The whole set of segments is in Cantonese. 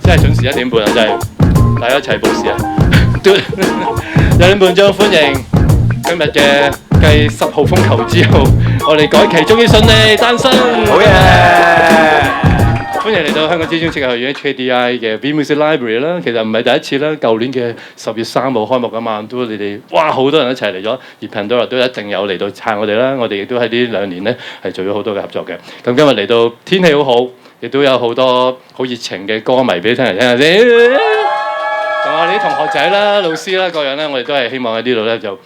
真係準時1點半啊！真係大家一齊報時啊！1點半鐘歡迎今日嘅繼10號風球之後，我哋改期終於順利誕生，好嘢！歡迎嚟到香港知專設計學院 HKDI 嘅 V Music Library 啦，其實唔係第一次啦，舊年嘅10月3號開幕嗰晚都你哋哇好多人一齊嚟咗，而 Pandora 都一定有嚟到撐我哋啦，我哋亦都喺呢2年咧係做咗好多嘅合作嘅。咁今日嚟到天氣好好，亦都有好多好熱情嘅歌迷俾你聽嚟聽下先。同我哋啲同學仔啦、老師啦各樣咧，我哋都係希望喺呢度咧就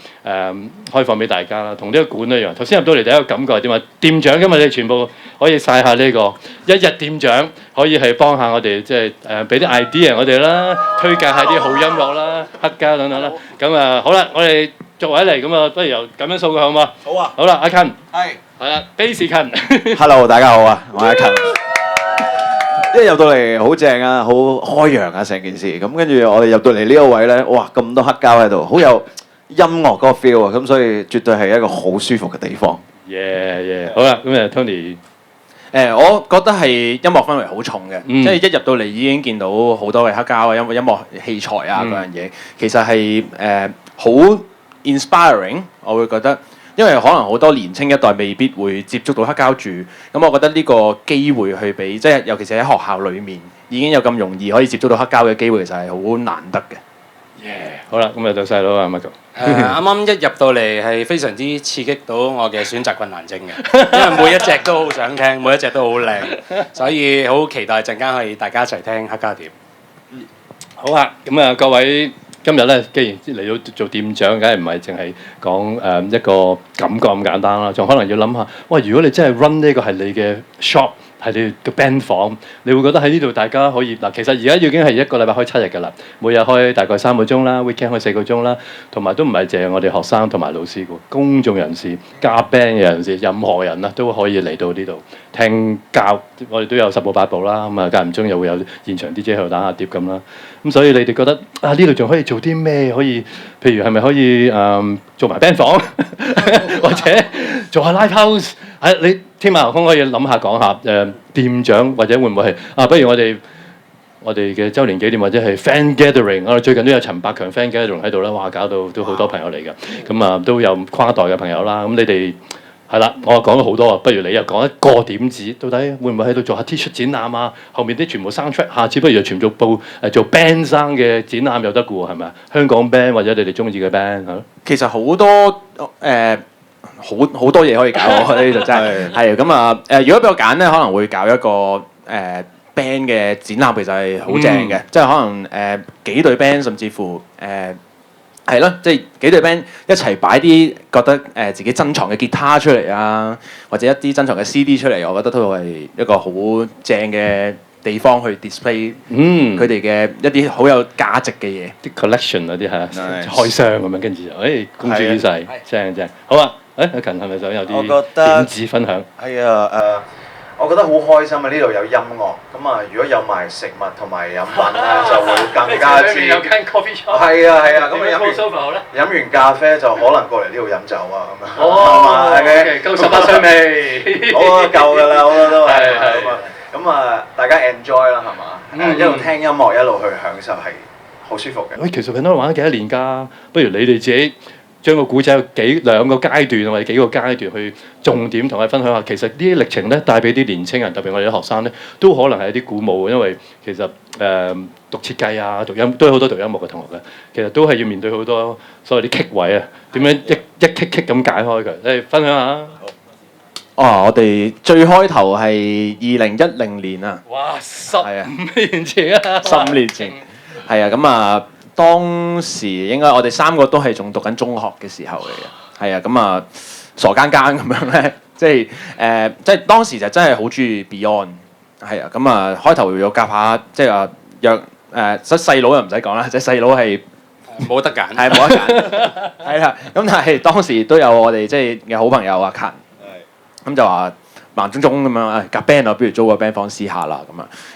開放俾大家啦，同呢個館一樣。頭先入到嚟第一個感覺係點啊？店長今日你哋全部可以晒下呢個一日店長，可以係幫下我哋即係俾啲 idea 我哋啦，推介下啲好音樂啦、黑膠等等啦。咁啊好啦，我哋作為嚟咁啊，不如由咁樣數佢好唔好啊？好啊。好啦，阿勤係啦 ，Bass 勤。Hello， 大家好啊，我係阿勤。一入到嚟好正啊，好開揚啊成件事。咁跟住我哋入到嚟呢個位咧，哇咁多黑膠喺度，好有音樂嗰個 feel 啊。咁所以絕對係一個好舒服嘅地方。好啦，咁Tony。我覺得係音樂氛圍好重嘅，即係一入到嚟已經見到好多嘅黑膠啊、音樂器材啊嗰樣嘢，其實係好 inspiring， 我會覺得。因為可能好多年青一代未必會接觸到黑膠住，咁我覺得呢個機會去俾，即係尤其是喺學校裏面已經有咁容易可以接觸到黑膠嘅機會，其實係好難得嘅。好啦，咁就細佬啊 Michael。啱啱一入到嚟係非常之刺激到我嘅選擇困難症嘅，因為每一隻都好想聽，每一隻都好靚，所以好期待陣間可以大家一齊聽黑膠碟。好啊，咁啊各位。今日咧，既然嚟到做店長，梗係唔係淨係講一個感覺咁簡單啦，仲可能要諗下，喂，如果你真係 run 呢個係你嘅 shop， 係你嘅 band 房，你會覺得喺呢度大家可以嗱，其實而家已經係1個禮拜開7日㗎啦，每日開大概3個鐘啦 ，weekend 開4個鐘啦，同埋都唔係淨係我哋學生同埋老師㗎，公眾人士、加 band 嘅人士，任何人啊都可以嚟到呢度聽教，我哋都有10部8部啦，咁啊間唔中又會有現場 DJ 喺度打下碟咁啦。咁所以你哋覺得啊呢度仲可以做啲咩？可以譬如係咪可以做埋 band 房，或者做下 live house？你天馬行空可以諗下講下店長或者會唔會係不如我哋嘅週年紀念或者係 fan gathering， 我哋最近都有陳百強 fan gathering 喺度啦，哇搞到都好多朋友嚟㗎，咁都有跨代嘅朋友啦，咁你哋。係啦，我講咗好多啊，不如你又講一個點子，到底會唔會喺度做下 T 恤展覽啊？後面啲全部soundtrack，下次不如就全部做 band 生嘅展覽又得嘅喎，係咪啊？香港 band 或者你哋中意嘅 band 係咯。其實好多好多嘢可以搞，呢度真係咁啊！如果俾我揀咧，可能會搞一個band 嘅展覽，其實係好正嘅，即係可能幾隊 band 甚至乎係咯，即係幾隊 band 一齊擺啲覺得自己珍藏嘅吉他出嚟啊，或者一啲珍藏嘅 CD 出嚟，我覺得都係一個好正嘅地方去 display 佢哋嘅一啲好有價值嘅嘢，啲 collection 嗰啲係開箱咁樣，跟住就公諸於世，正好啊！阿勤係咪想有啲點子分享？係啊，我覺得好開心啊！呢度有音樂，咁啊，如果有埋食物同埋飲品咧，就會更加之有間 coffee shop。係啊，咁啊飲完咖啡就可能過嚟呢度飲酒啊咁樣。哦，夠18歲未？好啊，夠㗎啦，好多都係咁啊，大家 enjoy 啦，係嘛？一路聽音樂一路去享受係好舒服嘅。喂，其實佢都玩咗幾多年㗎？不如你哋自己將個古仔有2個階段或者幾個階段去重點同我哋分享下。其實呢啲歷程咧帶俾啲年青人，特別我哋啲學生咧，都可能係一啲鼓舞，因為其實讀設計啊、讀音都有好多讀音樂嘅同學嘅，其實都係要面對好多所謂啲棘位啊，點樣一棘棘咁解開佢？你分享下。我哋最開頭係2010年啊！哇，15年前啊！15年前係啊，咁啊，當時應該我哋3個都係仲讀緊中學嘅時候嚟嘅，係啊，咁啊傻更更咁樣咧，即係當時就真係好中意 Beyond， 係啊，咁啊開頭有夾下，即係話約細佬又唔使講啦，即係細佬係冇得揀，係冇得揀，係啦，咁但係當時都有我哋即係嘅好朋友阿勤。咁就話盲中中咁樣夾 band 啊，不如租個 band 房試下啦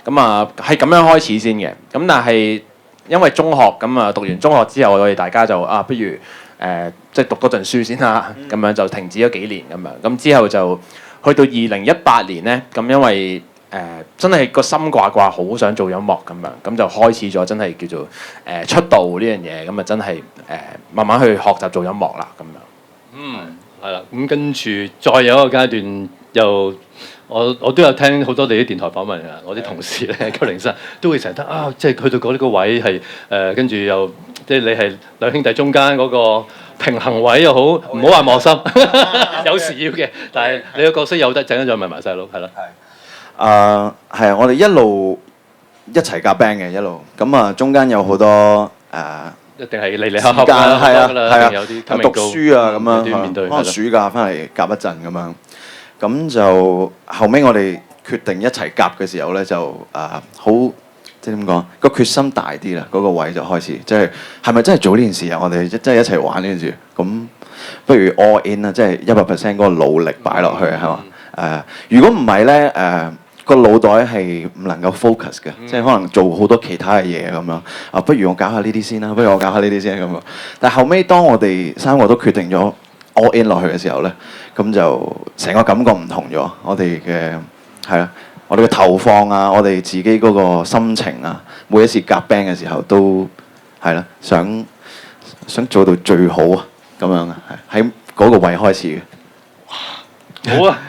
咁啊係咁樣開始先嘅。咁但係因為中學咁啊讀完中學之後，我哋大家就不如即係讀多陣書先啦。咁樣就停止咗幾年咁樣。咁之後就去到2018年咧，咁因為真係個心掛掛，好想做音樂咁樣，咁就開始咗真係叫做出道呢樣嘢，咁啊真係慢慢去學習做音樂啦咁樣。係啦，咁跟住再有一個階段，又我都有聽好多你啲電台訪問啊，我啲同事咧903都會成日得啊，即係去到嗰呢個位係跟住又即係你係兩兄弟中間嗰個平衡位又好，唔好話磨心，有時要嘅，但係你個角色有得，陣間再問埋細佬，係啦。係啊，我哋一路一齊夾 band 嘅一路，咁啊中間有好多一定係嚟嚟合時間合係啊係啊，有啲讀書啊咁樣，面對可能暑假翻嚟夾一陣咁樣，咁就後尾我哋決定一齊夾嘅時候咧，就好即係點講，個決心大啲啦，嗰個位就開始即係係咪真係做呢件事啊？我哋真係一齊玩呢件事，咁不如 all in 啦，即係100% 嗰個努力擺落去係嘛？如果唔係咧個腦袋係唔能夠 focus 嘅，即係可能做好多其他嘅嘢咁樣。不如我搞下呢啲先啦，不如我搞下呢啲先咁樣。但係後尾當我哋三個都決定咗 all in 落去嘅時候咧，咁就成個感覺唔同咗。我哋嘅係啦，我哋嘅投放啊，我哋自己嗰個心情啊，每一次夾 band 嘅時候都係啦，想做到最好啊，咁樣啊，喺嗰個位開始嘅。好啊，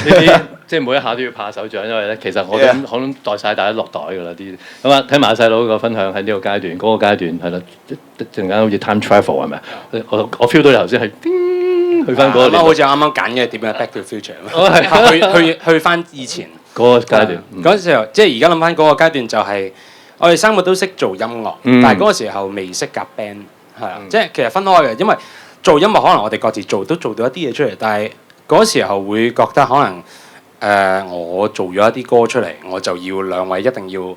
呢啲即係每一下都要拍手掌，因為咧其實我都可能袋晒大家落袋㗎啦啲。咁啊，睇埋細佬個分享喺呢個階段，嗰個階段係啦，陣間好似 time travel 係咪啊？我 feel 到你頭先係去翻嗰個年代，好似啱啱揀嘅點樣 Back to the Future 去翻以前嗰個階段。嗰時候，即係而家諗翻嗰個階段就係我哋三個都識做音樂，但係嗰個時候未識夾 band 係啊，即係其實分開嘅，因為做音樂可能我哋各自做都做到一啲嘢出嚟，但係嗰時候會覺得可能我做咗一啲歌出嚟，我就要兩位一定要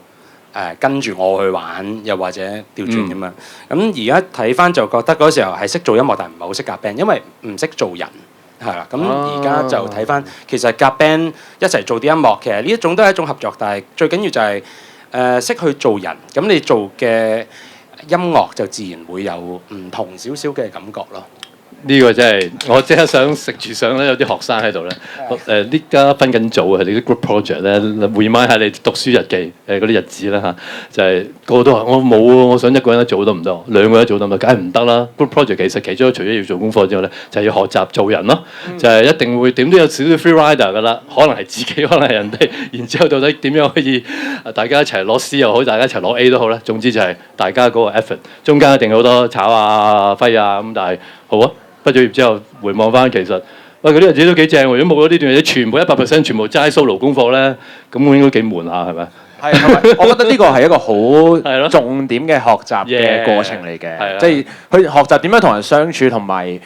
跟住我去玩，又或者調轉咁樣。咁而家睇翻就覺得嗰時候係識做音樂，但係唔係好識夾 band，因為唔識做人係啦。咁而家就睇翻，其實夾 band 一齊做啲音樂，其實呢一種都係一種合作，但係最緊要就係識去做人。咁你做嘅音樂就自然會有唔同少少嘅感覺咯。呢個真係我即刻想食住相咧，有啲學生喺度咧。呢家分緊組啊，你啲 group project 咧，remind 下你讀書日記嗰啲日子啦嚇，就係個個都話我冇喎，我想一個人一組得唔得？兩個一組得唔得？梗係唔得啦。group project 其實其中除咗要做功課之外咧，就係要學習做人咯。就係一定會點都有少少 free rider 噶啦，可能係自己，可能係人哋。然之後到底點樣可以大家一齊攞 C 又好，大家一齊攞 A 都好咧。總之就係大家嗰個 effort，中間一定好多炒啊、揮啊咁，但係好啊。畢咗業之後回望翻，其實喂嗰啲日子都幾正喎。如果冇咗呢段嘢，全部100%全部齋 solo 功課咧，咁應該幾悶下係咪？係，我覺得呢個係一個好重點嘅學習嘅過程嚟嘅，即係去學習點樣同人相處，同埋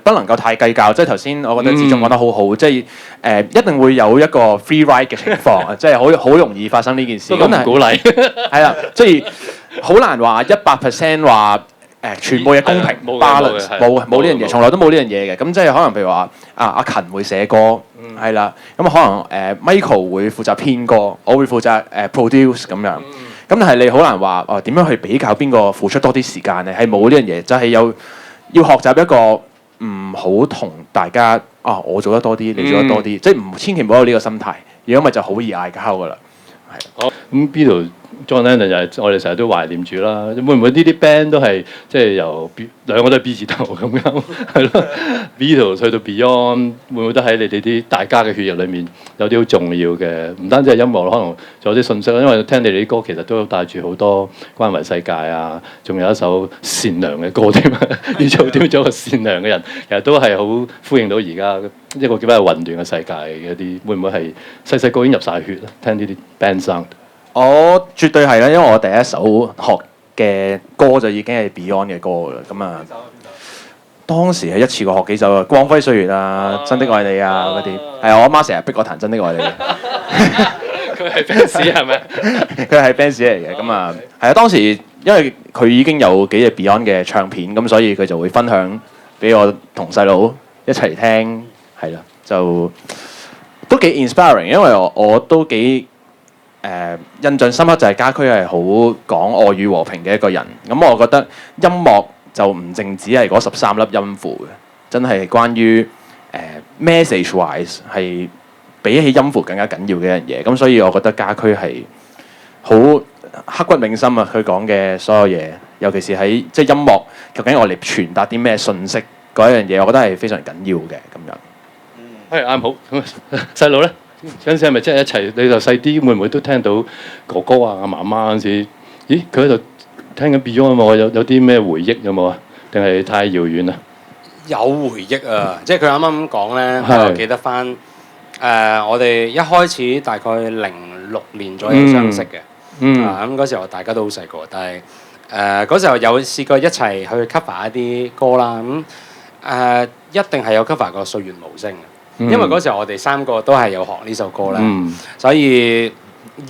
不能夠太計較。即係頭先我覺得志忠講得好好，即係一定會有一個 free ride 嘅情況啊，即係好容易發生呢件事。咁唔鼓勵係啦，即係好難話100%話。全部嘢公平 balance 冇呢樣嘢，從來都冇呢樣嘢嘅。咁即係可能譬如話阿勤會寫歌，係啦。咁可能Michael 會負責編歌，我會負責produce 咁樣。咁但係你好難話點樣去比較邊個付出多啲時間咧？係冇呢樣嘢，就係要學習一個唔好同大家我做得多啲，你做得多啲，即係千祈唔好有呢個心態。如果咪就好易嗌交噶啦。好咁 John Lennon 就係我哋成日都懷念住啦。會唔會呢啲 band 都係即係由兩個都係 B 字頭咁樣係咯？Beatles 去到 Beyond 會唔會都喺你哋啲大家嘅血液裏面有啲好重要嘅？唔單止係音樂，可能仲有啲信息。因為聽你哋啲歌其實都帶住好多關懷世界啊，仲有一首善良嘅歌添。要做點做個善良嘅人，其實都係好呼應到而家一個叫咩混亂嘅世界嘅一啲。會唔會係細細個已經入晒血咧？聽呢啲 band sound。我絕對係啦，因為我第一首學嘅歌就已經係 Beyond 嘅歌啦。咁啊，當時係一次過學幾首啊，《光輝歲月》啊，《真的愛你》啊嗰啲。係啊，我阿媽成日逼我彈《真的愛你》嘅。佢係 fans 係咪？佢係 fans 嚟嘅。咁啊，係啊，當時因為佢已經有幾隻 Beyond 嘅唱片，咁所以佢就會分享俾我同細佬一齊聽，係啦，就都幾 inspiring，因為我都幾。印象深刻就係家駒係好講愛與和平嘅一個人，咁我覺得音樂就唔淨止係嗰13粒音符嘅，真係關於message wise 係比起音符更加緊要嘅一樣嘢。咁所以我覺得家駒係好刻骨銘心啊！佢講嘅所有嘢，尤其是喺即係音樂，究竟我哋傳達啲咩信息嗰一樣嘢，我覺得係非常緊要嘅咁樣。係啱好。細路咧嗰陣時係咪即係一齊？你就細啲，會唔會都聽到哥哥啊、媽媽嗰陣時？咦，佢喺度聽緊 Beyond 啊嘛？有啲咩回憶有冇啊？定係太遙遠啦？有回憶啊！即係佢啱啱咁講咧，我記得翻我哋一開始大概06年左右相識嘅。咁嗰時候大家都好細個，但係嗰時候有試過一齊去 cover 一啲歌啦。咁一定係有 cover 過《歲月無聲》嘅，因為嗰時候我哋三個都係有學呢首歌啦，所以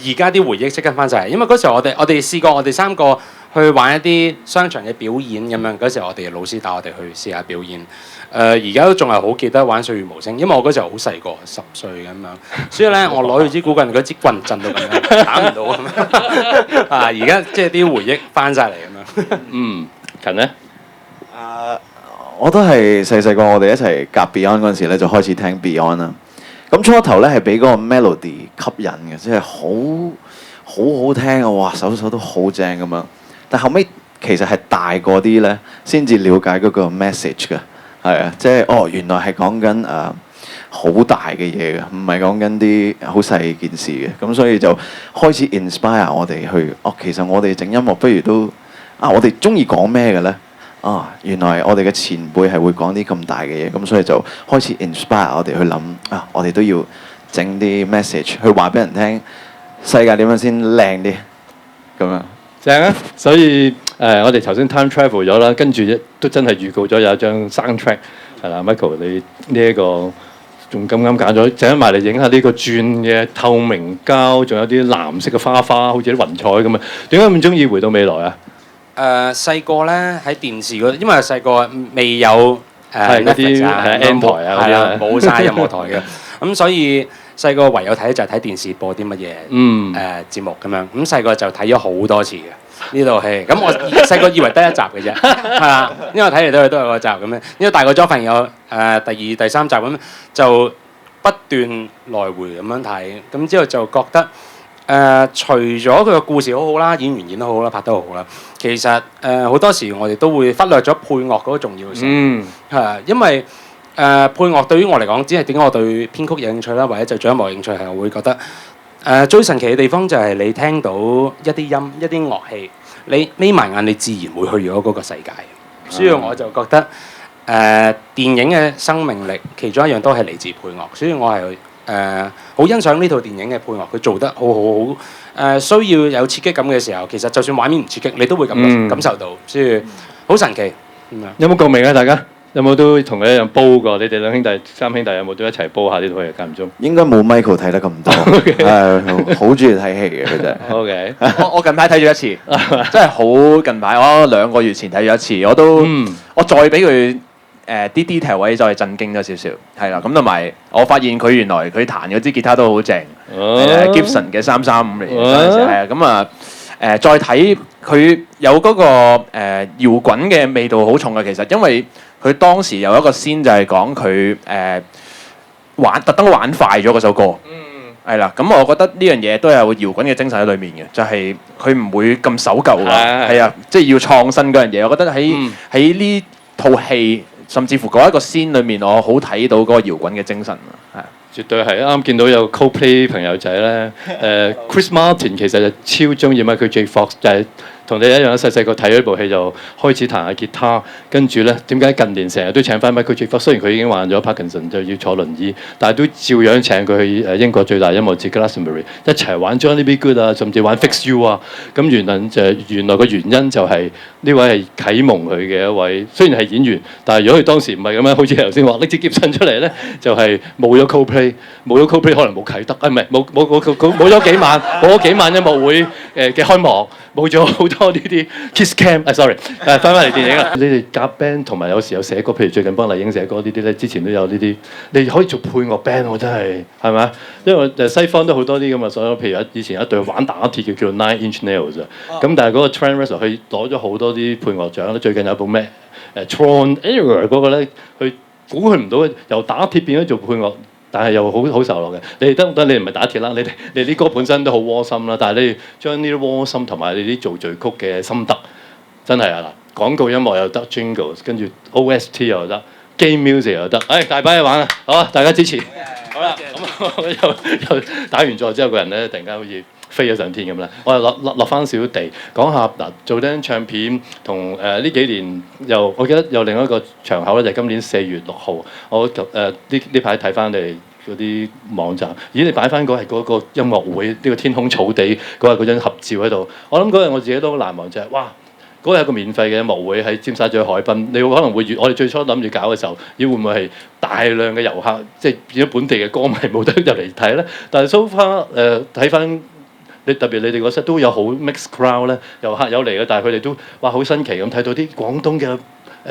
而家啲回憶即刻翻晒嚟。因為嗰時候我哋試過我哋三個去玩一啲商場嘅表演咁樣，嗰時候我哋嘅老師帶我哋去試下表演。而家都仲係好記得玩《歲月無聲》，因為我嗰時候好細個，10歲咁樣，所以咧我攞住支鼓棍，嗰支棍震到咁樣，打唔到咁樣。而家即係啲回憶翻晒嚟咁樣。近咧？我都係細個，我哋一齊夾 Beyond 嗰陣時咧，就開始聽 Beyond 啦。咁初頭咧係俾嗰個 melody 吸引嘅，即係好聽啊！哇，首都好正咁樣。但後尾其實係大個啲咧，先至了解嗰個 message 嘅，係啊，即係原來係講緊好大嘅嘢嘅，唔係講緊啲好細件事嘅。咁所以就開始 inspire 我哋去其實我哋整音樂不如都我哋中意講咩嘅咧？原來我哋嘅前輩係會講啲咁大嘅嘢，咁所以就開始 inspire 我哋去諗我哋都要整啲 message 去話俾人聽，世界點樣先靚啲咁樣。正啊！所以我哋頭先 time travel 咗啦，跟住都真係預告咗有一張 soundtrack 係啦。Michael，你呢一個仲咁啱揀咗，整埋嚟影下呢個轉嘅透明膠，仲有啲藍色嘅花，好似啲雲彩咁啊！點解咁中意回到未來啊？細個咧喺電視嗰，因為細個未有嗰啲 N 台啊，係啦，冇晒任何台嘅，咁所以細個唯有睇就係睇電視播啲乜嘢節目咁樣，咁細個就睇咗好多次嘅呢套戲，咁我細個以為得一集嘅啫，係啦，因為睇嚟睇去都係嗰集咁樣，因為大個咗發現有第2、第3集咁，就不斷來回咁樣睇，咁之後就覺得。除咗佢個故事好好啦，演員演得好啦，拍得好好啦，其實好多時我哋都會忽略咗配樂嗰個重要性，因為配樂對於我嚟講，只係點解我對編曲有興趣啦，或者就做音樂有興趣係我會覺得最神奇嘅地方就係你聽到一啲音、一啲樂器，你眯埋眼，你自然會去咗嗰個世界。所以我就覺得電影嘅生命力其中一樣都係嚟自配樂，所以我係。好欣賞呢套電影嘅配樂，佢做得好，需要有刺激感嘅時候，其實就算畫面唔刺激，你都會感受到，所以好神奇。有冇共鳴啊？大家有冇都同佢一樣煲過？你哋兩兄弟、三兄弟有冇都一齊煲下呢套戲？間唔中應該冇 Michael 睇得咁多，好中意睇戲嘅佢真係。OK，我近排睇咗一次，真係好近排，我2個月前睇咗一次，我再俾佢。啲 detail 位再震驚咗少少，係啦，咁同埋我發現佢原來佢彈嗰支吉他都好正，Gibson 嘅335嚟嘅，係啊，咁再睇佢有嗰個搖滾嘅味道好重嘅，其實因為佢當時有一個scene就係講佢特登玩快咗嗰首歌，係啦，咁我覺得呢樣嘢都有搖滾嘅精神喺裏面嘅，就係佢唔會咁守舊㗎，係啊，即係要創新嗰樣嘢，我覺得喺呢套戲。甚至乎嗰一個scene裏面，我好睇到嗰個搖滾嘅精神啊！絕對係啱見到有 Coldplay 朋友仔咧，Chris Martin 其實就超中意 Michael J. Fox，就係同你一樣，細個睇咗部戲就開始彈下吉他，跟住咧點解近年成日都請翻 Michael J. Fox？雖然佢已經患咗 Parkinson 就要坐輪椅，但係都照樣請佢去英國最大音樂節 Glastonbury 一齊玩 Johnny B. Good 啊，甚至玩 Fix You 啊。咁原來個原因就係呢位係啟蒙佢嘅一位，雖然係演員，但係如果佢當時唔係咁樣，好似頭先話拎支 Gibson 出嚟咧，就係冇咗 Coldplay， 冇咗 Coldplay 可能冇啟德，唔係冇咗幾晚，冇咗幾晚音樂會嘅開幕，冇咗好多呢啲 Kiss Cam，sorry， 翻嚟電影啦。你哋夾 band 同埋有時有寫歌，譬如最近幫麗英寫歌呢啲咧，之前都有呢啲，你可以做配樂 band， 我真係咪？因為西方都好多啲咁啊，所以譬如以前有一隊玩打鐵叫 Nine Inch Nails 啊，咁但係嗰個 Trent Reznor 佢攞咗好多啲配樂獎，最近有部咩Tron Era 嗰個咧，佢估佢唔到由打鐵變咗做配樂。但係又好受落嘅。你哋得你唔係打鐵啦，你啲歌本身都好窩心啦，但係你將呢啲窩心同埋你啲做序曲嘅心得，真係啊嗱，廣告音樂又得 Jingles， 跟住 OST 又得 Game Music 又得，大把嘢玩啊！好啊，大家支持。好啦，咁我又打完咗之後，個人咧突然間好似飛咗上天咁啦。我又落翻少少地，講下嗱，做張唱片同呢幾年我記得有另一個場口咧，就係今年4月6號，我呢排睇翻你哋嗰啲網站，咦？你擺翻嗰係嗰個音樂會，呢個天空草地嗰日嗰張合照喺度，我諗嗰日我自己都好難忘，就係哇！嗰日係一個免費嘅音樂會喺尖沙咀海濱，你可能會我哋最初諗住搞嘅時候，咦會唔會係大量嘅遊客，即係變咗本地嘅歌迷冇得入嚟睇咧？但係 so far 睇翻特別你哋嗰室都有好 mixed crowd 咧，遊客有嚟嘅，但係佢哋都哇好新奇咁睇到啲廣東嘅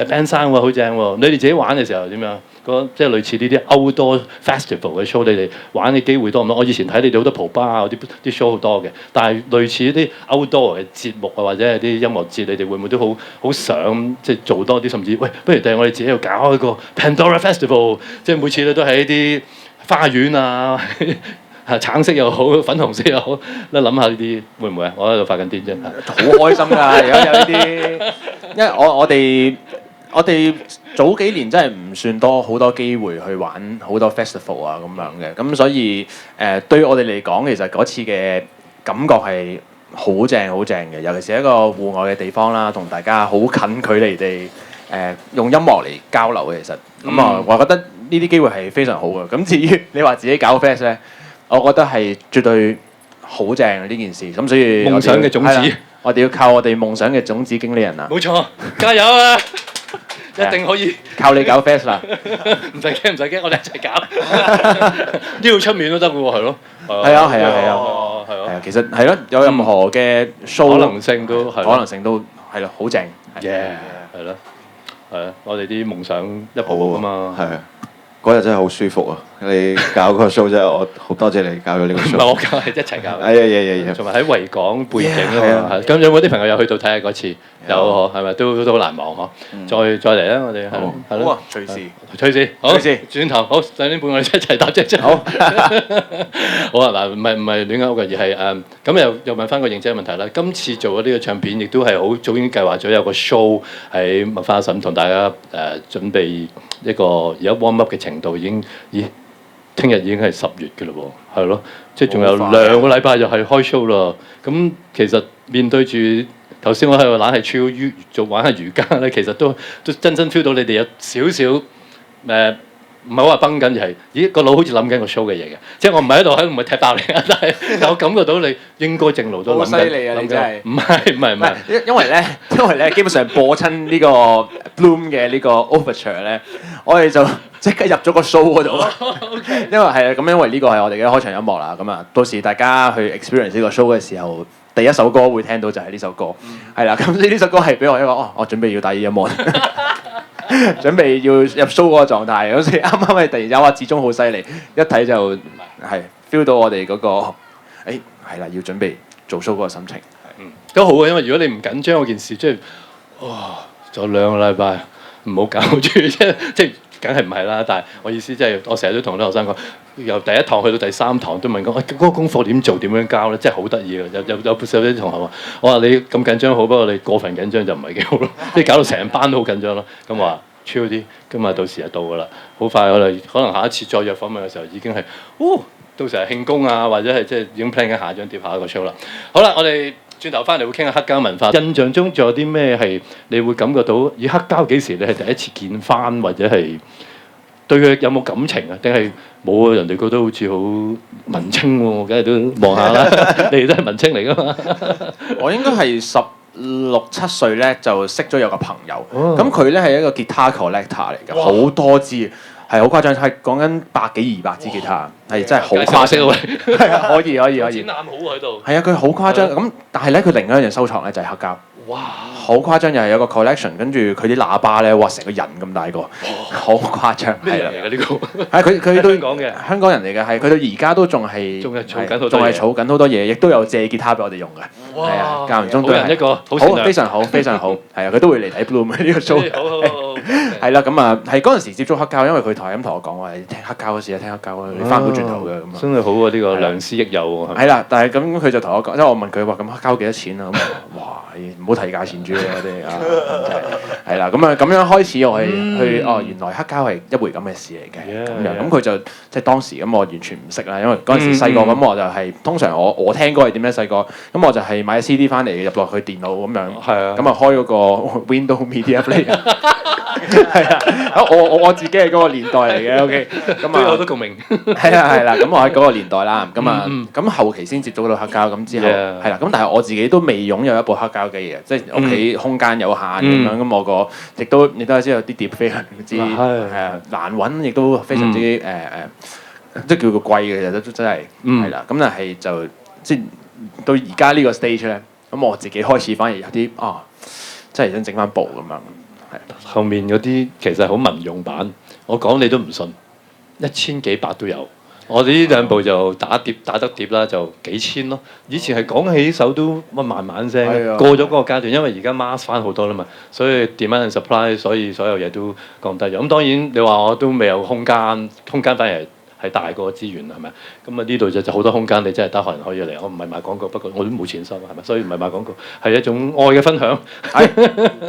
band 生喎，好正喎！你哋自己玩嘅時候點樣？即係類似呢啲 outdoor festival 嘅 show，你哋玩嘅機會多唔多？我以前睇你哋好多蒲吧啊，啲 show 好多嘅，但係類似啲 outdoor 嘅節目啊，或者係啲音樂節，你哋會唔會都好想即係做多啲？甚至喂，不如第日我哋自己要搞一個 Pandora Festival， 即係每次咧都喺啲花園啊，橙色又好，粉紅色又好，你諗下呢啲會唔會啊？我喺度發緊癲啫，好開心㗎！而家有呢啲，因為我哋早幾年真係唔算好多機會去玩好多 festival 啊咁樣嘅，咁所以對於我哋嚟講，其實嗰次嘅感覺係好正嘅，尤其是一個戶外嘅地方啦，同大家好近距離地用音樂嚟交流嘅，其實咁啊，我覺得呢啲機會係非常好嘅。咁至於你話自己搞 fest 咧，我覺得係絕對好正呢件事。咁所以夢想嘅種子，我哋要靠我哋夢想嘅種子經理人啊！冇錯，加油啊！一定可以靠你搞 fest 啦！唔使驚，我哋一齊搞，都要出面都得嘅喎，係咯。係啊，其實係咯，有任何嘅 show 可能性都係咯，好正。係咯，我哋啲夢想一步步啊嘛。係啊，嗰日真係好舒服啊！你搞個 show 真係我好多謝你搞咗呢個 show。唔係我搞，係一齊搞。係同埋喺維港背景啊嘛。咁有冇啲朋友有去到睇下嗰次？有嗬，係咪都好難忘嗬？再嚟啦，我哋係咯。隨時，好，轉頭好，4點半我哋一齊搭車出。好啊，嗱，唔係亂噏嘅，而係咁又問翻個認真嘅問題啦。今次做咗呢個唱片，亦都係好早已經計劃咗有個 show 喺麥花臣同大家準備一個而家 warm up 嘅程度已經，聽日已經係10月嘅嘞喎，係咯，即係仲有2個禮拜就係開 show 啦。咁其實面對住頭先我喺度懶係超玩下瑜伽咧，其實都真 feel 到你哋有少少唔係好話繃緊，而係咦個腦好似諗緊個 show 嘅嘢嘅，即係我唔係喺度唔係踢爆你啊，但係我感覺到你應該正路都諗緊。好犀利啊！你真係唔係，因為咧，基本上播親呢個 Bloom 嘅呢個 Overture 咧，我哋就即刻入咗個 show 嗰度。因為係啊，咁因為呢個係我哋嘅開場音樂啦，咁啊，到時大家去 experience 呢個 show 嘅時候，第一首歌會聽到就係呢首歌，係啦。咁所以呢首歌係俾我一個我準備要帶耳音樂。準備要入 show 嗰個狀態，嗰時啱啱係突然間話志忠好犀利，一睇就係 feel 到我哋嗰個係啦，要準備做 show 嗰個心情。都好啊，因為如果你唔緊張嗰件事，即係仲有2個禮拜，唔好搞住，即係梗係唔係啦。但係我意思即係我成日都同啲學生講，由第1堂去到第3堂都問我嗰個功課點做，點樣交咧，真係好得意嘅。有啲同學話：我話你咁緊張好，不過你過分緊張就唔係幾好咯。即係搞到成班都好緊張咯。咁話 chill 啲，咁啊到時就到㗎啦。好快我哋可能下一次再約訪問嘅時候已經係，到時係慶功啊，或者係即係已經 plan 緊下一張碟下一個 show 啦。好啦，我哋轉頭翻嚟會傾下黑膠文化。印象中仲有啲咩係你會感覺到？以黑膠幾時你係第一次見翻，或者係對佢有冇感情啊？定係冇啊？人哋覺得好似好文青喎，梗係都望下啦。你哋都係文青嚟㗎嘛？我應該係16、17歲咧就識咗有個朋友，咁佢咧係一個吉他 collector 嚟嘅，好多支。係好誇張，係講緊100幾200支吉他，係真係好誇張。係啊，可以。展覽好喺度。係啊，佢好誇張咁，但係咧佢另一樣收藏咧就係黑膠。哇！好誇張，又係有個 collection，跟住佢啲喇叭咧，哇，成個人咁大個，好誇張。咩人嚟㗎呢個？係佢都香港嘅香港人嚟嘅，係佢到而家都仲係儲緊好多嘢，亦都有借吉他俾我哋用嘅。係啊，間唔中都係一個好非常好，係啊，佢都會嚟睇 Bloom 呢個 show。好。係啦，咁啊係嗰陣時接觸黑膠，因為佢台咁同我講話，你聽黑膠嗰時啊，聽黑膠啊，你翻唔到轉頭嘅咁啊。真係好啊！呢個良師益友喎。係啦，但係咁佢就同我講，即係我問佢話咁黑膠幾多錢啊？咁哇，唔好提價錢住啊！啲啊，真係係啦，咁啊咁樣開始我去哦，原來黑膠係一回咁嘅事嚟嘅咁樣。咁佢就即係當時咁，我完全唔識啦，因為嗰陣時細個咁，我就係通常我聽歌係點咧？細個咁我就係買 CD 翻嚟入落去電腦咁樣，咁啊開嗰個 Windows Media Player。係啊，我自己係嗰個年代嚟嘅，OK，咁啊，好多共鳴。係啦，咁我喺嗰個年代啦，咁啊，咁後期先接觸到黑膠，咁之後係啦，咁但係我自己都未擁有一部黑膠機嘅，即係屋企空間有限咁樣，咁我個亦都你都知有啲碟非常之係啊難揾，亦都非常之即係叫做貴嘅，其實都真係係啦，咁但係就即係到而家呢個 stage 咧，咁我自己開始反而有啲真係想整翻部咁樣。後面嗰啲其實好民用版，我講你都唔信，1000幾百都有。我哋呢兩部就打得碟啦，就幾千咯。以前係講起手都慢慢聲，過咗嗰個階段，因為而家 mass 翻好多啦嘛，所以 demand and supply，所以所有嘢都降低咗。咁當然你話我都未有空間反而係大過資源係咪？咁啊呢度就好多空間，你真係得閒可以嚟。我唔係賣廣告，不過我都冇錢收係咪？所以唔係賣廣告，係一種愛嘅分享。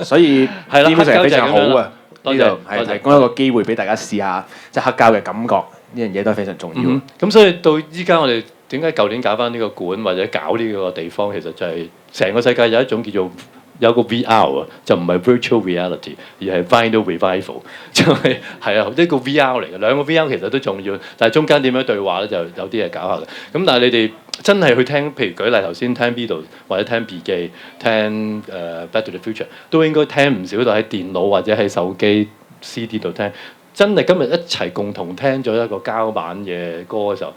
所以係啦，基本上係非常好嘅。多謝，呢度係提供一個機會俾大家試下，即係黑膠嘅感覺，呢樣嘢都係非常重要。咁所以到依家我哋點解舊年搞翻呢個館或者搞呢個地方，其實就係成個世界有一種叫做有個 VR 啊，就唔係 virtual reality，而係 vinyl revival，就係一個 VR 嚟嘅。兩個 VR 其實都重要，但係中間點樣對話咧，就有啲嘢搞下嘅。咁但係你哋真係去聽，譬如舉例頭先聽 Beatles 或者聽 B 記、聽Back to the Future， 都應該聽唔少到喺電腦或者喺手機 CD 度聽。真係今日一齊共同聽咗一個膠版嘅歌嘅時候，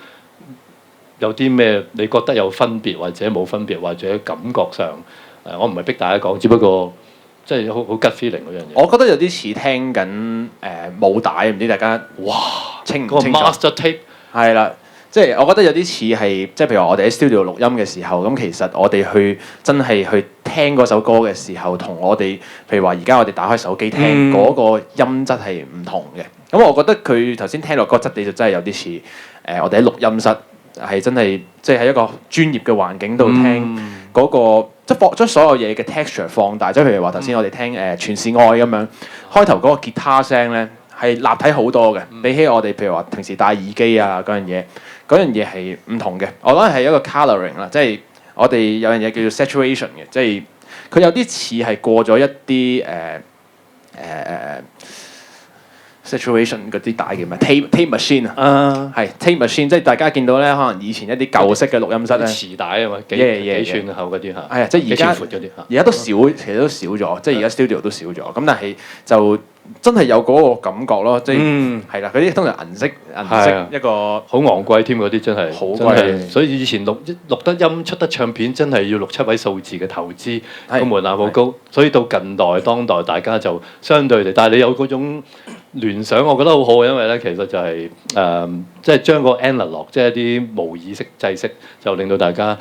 有啲咩你覺得有分別或者冇分別，或者感覺上？我唔係逼大家講，只不過即係好 gut feeling 嗰樣嘢。我覺得有啲似聽緊母帶，唔知大家哇清唔個清楚 master tape 係啦，即係我覺得有啲似係即係譬如話我哋喺 studio 錄音嘅時候，咁其實我哋真係去聽嗰首歌嘅時候，同我哋譬如話而家我哋打開手機聽嗰個音質係唔同嘅。咁我覺得佢頭先聽落嗰個質地就真係有啲似我哋喺錄音室係真係即係喺一個專業嘅環境度聽嗰個。即係將所有嘢嘅 texture 放大，即係譬如話頭先我哋聽全是愛咁樣，開頭嗰個吉他聲咧係立體好多嘅，比起我哋譬如話平時戴耳機啊嗰樣嘢係唔同嘅。我覺得係一個 colouring 啦，即係我哋有樣嘢叫做 saturation 嘅，即係佢有啲似係過咗一啲situation 嗰啲帶叫咩 tape machine 啊，係 tape machine， 即係大家見到咧，可能以前一啲舊式嘅錄音室咧，磁帶啊嘛，幾寸厚嗰啲嚇，係啊，即係而家闊嗰啲嚇，而家都少，其實都少咗，即係而家 studio 都少咗，咁但係就真係有嗰個感覺咯，即係係啦，嗰啲通常銀色一個好昂貴添，嗰啲真係好貴，所以以前錄得音出得唱片真係要6-7位數字嘅投資，個門檻好高，所以到近代當代大家就相對地，但係你有嗰種聯想，我覺得好好，因為咧其實就係即係將個 analog 即係一啲無意識制式，就令到大家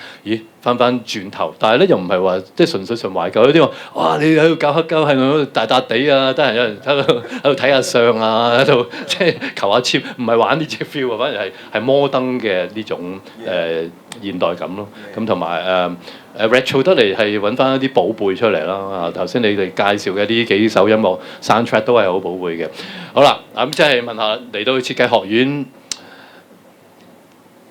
翻轉頭，但係咧又唔係話即係純粹純懷舊，有啲話哇你喺度搞黑膠係咪喺度大地啊？得閒有人喺度睇下相啊，喺度即係求下簽，唔係玩呢隻 feel 啊，反而係摩登嘅呢種現代感咯。咁同埋retro 得嚟係揾翻一啲寶貝出嚟啦。頭先你哋介紹嘅呢幾首音樂 soundtrack 都係好寶貝嘅。好啦，咁即係問下嚟到設計學院，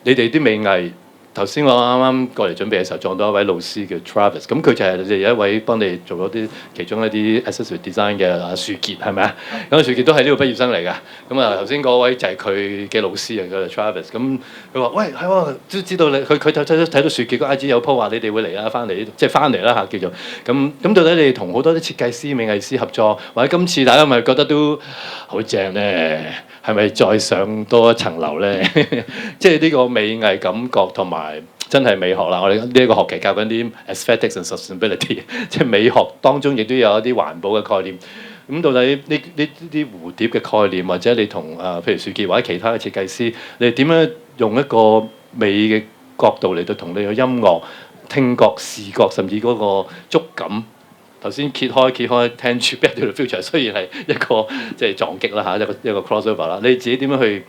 你哋啲美藝。頭先我啱啱過嚟準備嘅時候撞到一位老師叫 Travis， 咁佢就係你哋一位幫你做咗啲其中一啲 accessory design 嘅阿樹傑係咪啊？咁樹傑都係呢個畢業生嚟㗎。咁啊頭先嗰位就係佢嘅老師啊，佢就 Travis。咁佢話：喂係喎，都知道你佢睇到樹傑個 IG 有 po 話你哋會嚟啦，翻嚟即係翻嚟啦嚇叫做。咁到底你哋同好多啲設計師、美藝師合作，或者今次大家咪覺得都好正咧？係咪再上多一層樓咧？即係呢個美藝感覺同埋真係美學啦！我哋呢一個學期教緊啲 aesthetics and sustainability， 即係美學當中亦都有一啲環保嘅概念。咁到底呢啲蝴蝶嘅概念，或者你同譬如樹傑或者其他嘅設計師，你哋點樣用一個美嘅角度嚟到同你嘅音樂、聽覺、視覺，甚至嗰個觸感頭先揭開聽住 Back to the Future， 雖然係一個即係撞擊啦嚇，一個 crossover 啦。你自己點樣去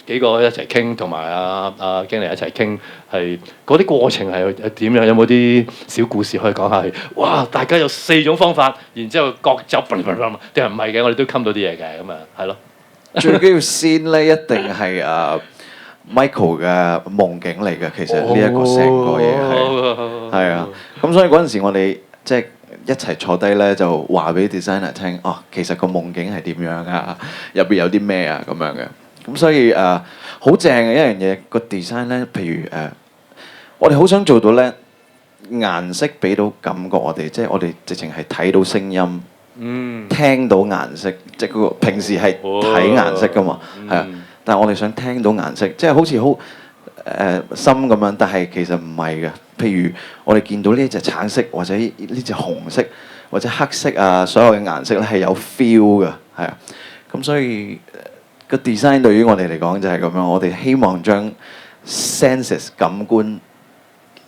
幾個一齊傾，同埋阿經理一齊傾，係嗰啲過程係點樣？有冇啲小故事可以講下？係哇，大家有4種方法，然之後各走定係唔係嘅？我哋都冚到啲嘢嘅，咁啊係咯。最緊要先咧，一定係Michael 嘅夢境嚟嘅。其實呢一個成個嘢係啊，咁所以嗰陣時我哋即係一齊坐低咧，就話俾 designer 聽，哦，其實個夢境係點樣啊？入邊有啲咩啊？咁樣嘅。咁所以好正嘅一樣嘢，個 design 咧，譬如我哋好想做到咧，顏色俾到感覺我哋，即係我哋直情係睇到聲音，聽到顏色，即係嗰個平時係睇顏色噶嘛，係啊，但係我哋想聽到顏色，即係好似好深咁樣，但係其實唔係嘅。譬如我哋見到呢隻橙色，或者呢隻紅色，或者黑色啊，所有嘅顏色咧係有 feel 嘅，係啊，咁所以。個 design 對於我哋嚟講就係咁樣，我哋希望將 senses 感官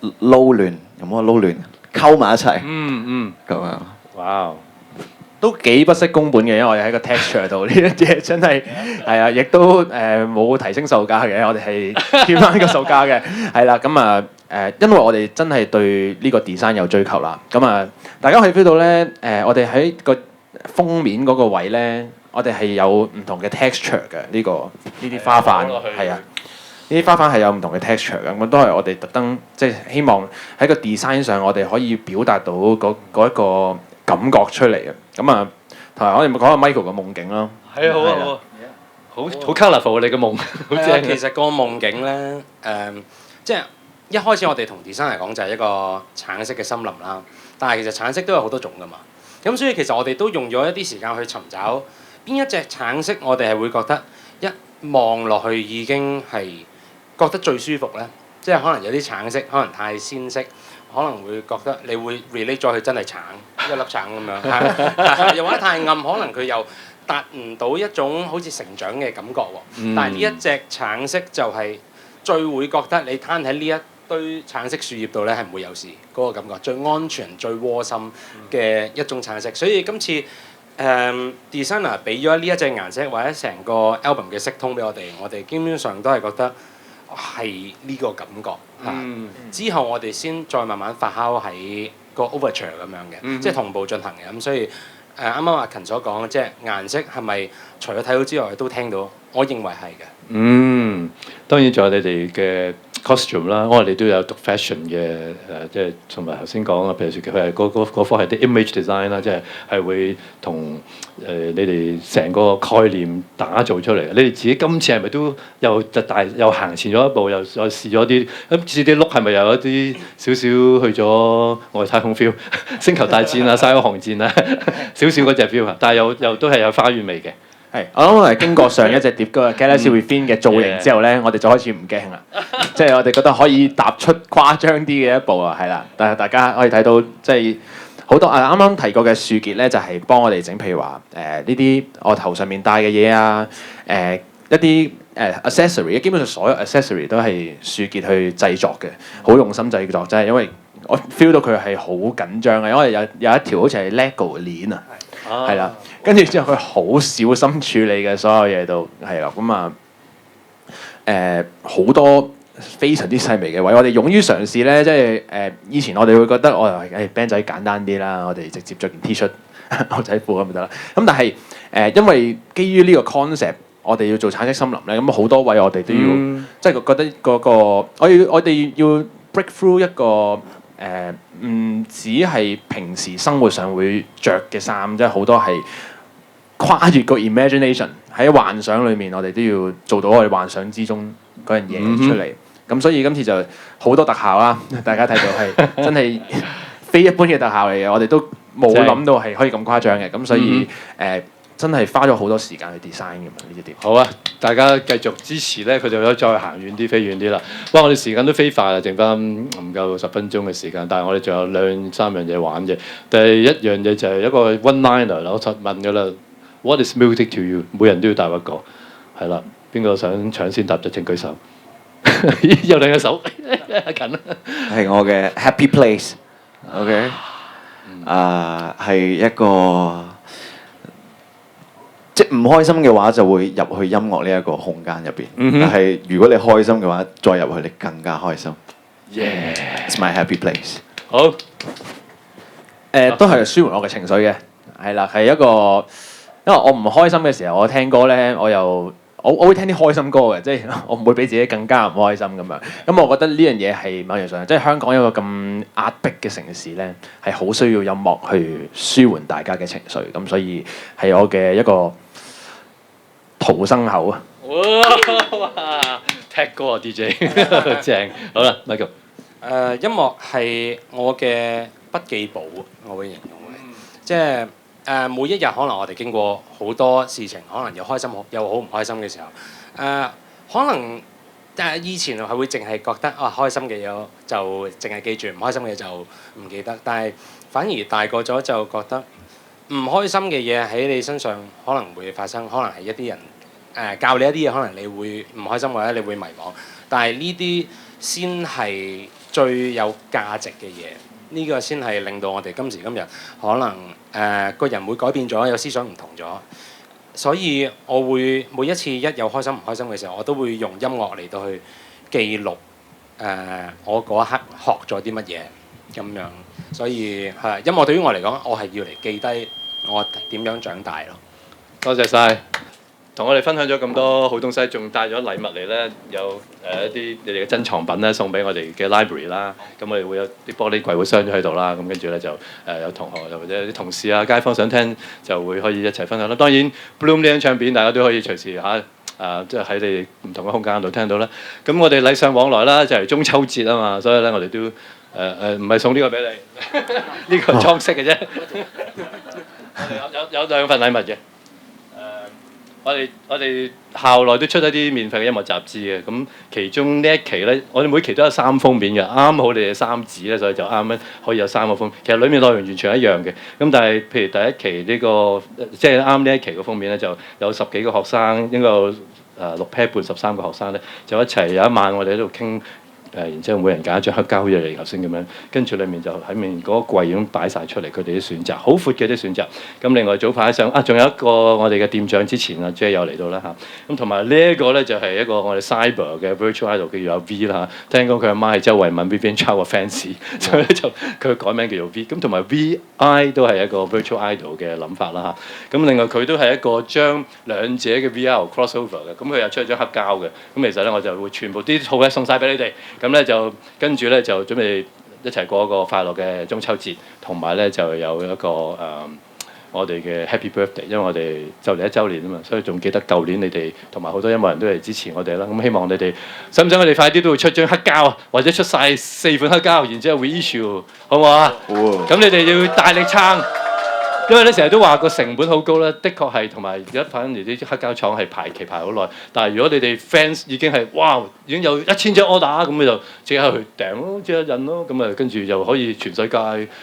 撈亂，有冇話撈亂？溝埋一齊，咁樣。哇！都幾不惜工本嘅，因為我哋喺個 texture 度呢一嘢真係係啊，亦都冇提升售價嘅，我哋係貼翻呢個售價嘅，係啦，咁啊因為我哋真係對呢個 design 有追求啦，咁啊大家可以 feel 到咧我哋喺個封面嗰個位咧。我哋係有唔同嘅 texture 嘅呢啲花瓣，係啊，呢啲花瓣係有唔同嘅 texture 嘅，咁都係我哋特登即係希望喺個 design 上，我哋可以表達到嗰一個感覺出嚟嘅。咁啊，同埋我哋咪講下 Michael 嘅夢境咯。係啊，好啊，好 colourful 你嘅夢，好正。其實個夢境咧，即係一開始我哋同 design 嚟講就係一個橙色嘅森林啦。但係其實橙色都有好多種噶嘛。咁所以其實我哋都用咗一啲時間去尋找。邊一隻橙色我哋係會覺得一望落去已經係覺得最舒服呢？即係可能有啲橙色可能太鮮色，可能會覺得你會 relate 咗佢真係橙一粒橙咁樣，又或者太暗，可能佢又達唔到一種好似成長嘅感覺喎。但係呢一隻橙色就係最會覺得你攤喺呢一堆橙色樹葉度呢係唔會有事嗰個感覺，最安全、最窩心嘅一種橙色。所以今次designer 俾咗呢一隻顏色或者成個 album 嘅色通俾我哋基本上都係覺得係呢個感覺。之後我哋先再慢慢發酵喺個 overture 咁樣嘅，即係同步進行嘅。咁所以啱啱阿勤所講，即係顏色係咪除咗睇到之外都聽到？我認為係嘅。當然仲有你哋嘅 costume 啦，我哋都有讀 fashion 嘅即係同埋頭先講啊，譬如佢係嗰科係啲 image design 啦，即係會同你哋成個概念打造出嚟。你哋自己今次係咪都又行前咗一步，又試咗啲咁似啲 look 係咪有一啲少少去咗外太空 feel 星球大戰啊、西歐航戰啊少少嗰隻 feel 啊，但係又都係有花園味嘅。係，我諗我係經過上一隻碟嗰個 Galaxy Within 嘅造型之後咧，我哋就開始唔驚啦。即係我哋覺得可以踏出誇張啲嘅一步啊，係啦。但係大家可以睇到，即係好多啱啱提過嘅樹結咧，就係幫我哋整，譬如話呢啲我頭上面戴嘅嘢啊，一啲accessory， 基本上所有 accessory 都係樹結去製作嘅，好用心製作，真係因為我 feel 到佢係好緊張嘅，因為有一條好似係 LEGO 嘅鏈啊。係啦，跟住之後佢好小心處理嘅所有嘢都係啦，咁啊好多非常之細微嘅位，我哋勇於嘗試咧，即係以前我哋會覺得我係band 仔簡單啲啦，我哋直接着件 T 恤牛仔褲咁就得啦。咁但係因為基於呢個 concept，我哋要做橙色森林咧，咁好多位我哋都要，即係覺得嗰個我哋要 break through 一個。唔只係平時生活上會着嘅衫，即係好多係跨越個 imagination 喺幻想裏面，我哋都要做到我哋幻想之中嗰樣嘢出嚟。咁所以今次就好多特效啦，大家睇到係真係非一般嘅特效嚟嘅，我哋都冇諗到係可以咁誇張嘅。咁所以真係花咗好多時間去 design 嘅嘛呢隻碟。好啊，大家繼續支持咧，佢就可以再行遠啲、飛遠啲啦。哇！我哋時間都飛快啦，剩翻唔夠10分鐘嘅時間，但係我哋仲有2、3樣嘢玩嘅。第一樣嘢就係一個 one-liner 啦，我就問㗎啦。What is music to you？ 每人都要答一個，係啦。邊個想搶先答就請舉手。有兩隻手，阿勤啊。係我嘅 Happy Place。OK。係一個即係唔開心嘅話，就會入去音樂呢一個空間入邊。但係如果你開心嘅話，再入去你更加開心。It's my happy place。好，都係舒緩我嘅情緒嘅，係啦，係一個，因為我唔開心嘅時候，我聽歌咧，我會聽啲開心歌嘅，即係我唔會俾自己更加唔開心咁樣。咁我覺得呢樣嘢係某樣上，即係香港一個咁壓迫嘅城市咧，係好需要音樂去舒緩大家嘅情緒。咁所以係我嘅一個逃生口啊！哇！踢歌啊 DJ， 正。好啦，Michael。音樂係我嘅筆記簿，我會形容為，即係每一日可能我哋經過好多事情，可能又開心又好唔開心嘅時候，可能以前係會淨係覺得開心嘅嘢就淨係記住，唔開心嘅嘢就唔記得，但係反而大個咗就覺得唔開心嘅嘢喺你身上可能會發生，可能係一啲人教你一啲嘢，可能你會唔開心或者你會迷茫，但係呢啲先係最有價值嘅嘢，呢個先係令到我哋今時今日可能個人會改變咗，有思想唔同咗。所以我會每一次一有開心唔開心嘅時候，我都會用音樂嚟到去記錄我嗰一刻學咗啲乜嘢咁樣。所以係音樂對於我嚟講，我係要嚟記低我點樣長大咯。多謝晒，同我哋分享咗咁多好東西，仲帶咗禮物嚟咧，有一啲你哋嘅珍藏品咧送俾我哋嘅 library 啦。咁我哋會有啲玻璃櫃會鑲咗喺度啦。咁跟住咧就有同學又或者啲同事啊、街坊想聽就會可以一齊分享啦。當然 Bloom 呢張唱片大家都可以隨時即係喺你哋唔同嘅空間度聽到啦。咁我哋禮尚往來啦，就係中秋節啊嘛，所以咧我哋都唔係送呢個俾你，呢個裝飾嘅啫。有兩份禮物嘅。我哋校內都出一啲免費嘅音樂雜誌嘅，咁其中呢一期咧，我哋每期都有3封面嘅，啱好你哋3紙咧，所以就啱啱可以有3個封面。其實裡面內容完全一樣嘅，咁但係譬如第一期呢個即係啱呢一期嘅封面咧，就有10幾個學生，應該有6 pair 半13個學生咧，就一齊有一晚我哋喺度傾。然之後每人揀一張黑膠，好似你頭先咁樣，跟住裡面就喺面嗰個櫃已經擺晒出嚟，佢哋啲選擇好闊嘅啲選擇。咁另外早排上仲有一個我哋嘅店長之前J 又嚟到啦嚇。咁同埋呢一個咧就係一個我哋 Cyber 嘅 Virtual Idol 叫做阿 V 啦嚇。聽講佢阿媽係周慧敏 Vivian Chow 嘅 fans，所以咧就佢改名叫做 V。咁同埋 VI 都係一個 Virtual Idol 嘅諗法啦嚇。咁另外佢都係一個將兩者嘅 VR crossover 嘅。咁佢又出咗張黑膠嘅。咁其實咧我就會全部啲套咧送晒俾你哋。咁咧就跟住咧就準備一齊過一個快樂嘅中秋節，同埋咧就有一個我哋嘅 Happy Birthday，因為我哋就嚟1週年啊嘛，所以仲記得舊年你哋同埋好多音樂人都嚟支持我哋啦。咁希望你哋使唔使我哋快啲都會出張黑膠啊，或者出晒4款黑膠，然之後 reissue 好唔好啊？好。咁你哋要大力撐。因為咧成日都話個成本好高咧，的確係同埋而家反而啲黑膠廠係排期排好耐。但係如果你哋 fans 已經係哇已經有1000張 order 咁，你就即刻去訂咯，即刻印咯，咁啊跟住就可以全世界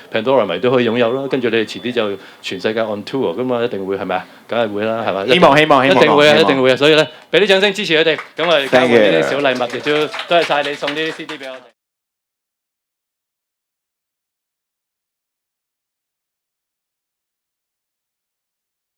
Pandora 迷都可以擁有啦。跟住你哋遲啲就全世界 on tour 咁嘛，一定會係咪啊？梗係會啦，係咪？希望一定會啊，一定會啊！所以咧，俾啲掌聲支持佢哋。咁我哋交換呢啲小禮物，亦都多謝晒你送啲 CD 俾我哋。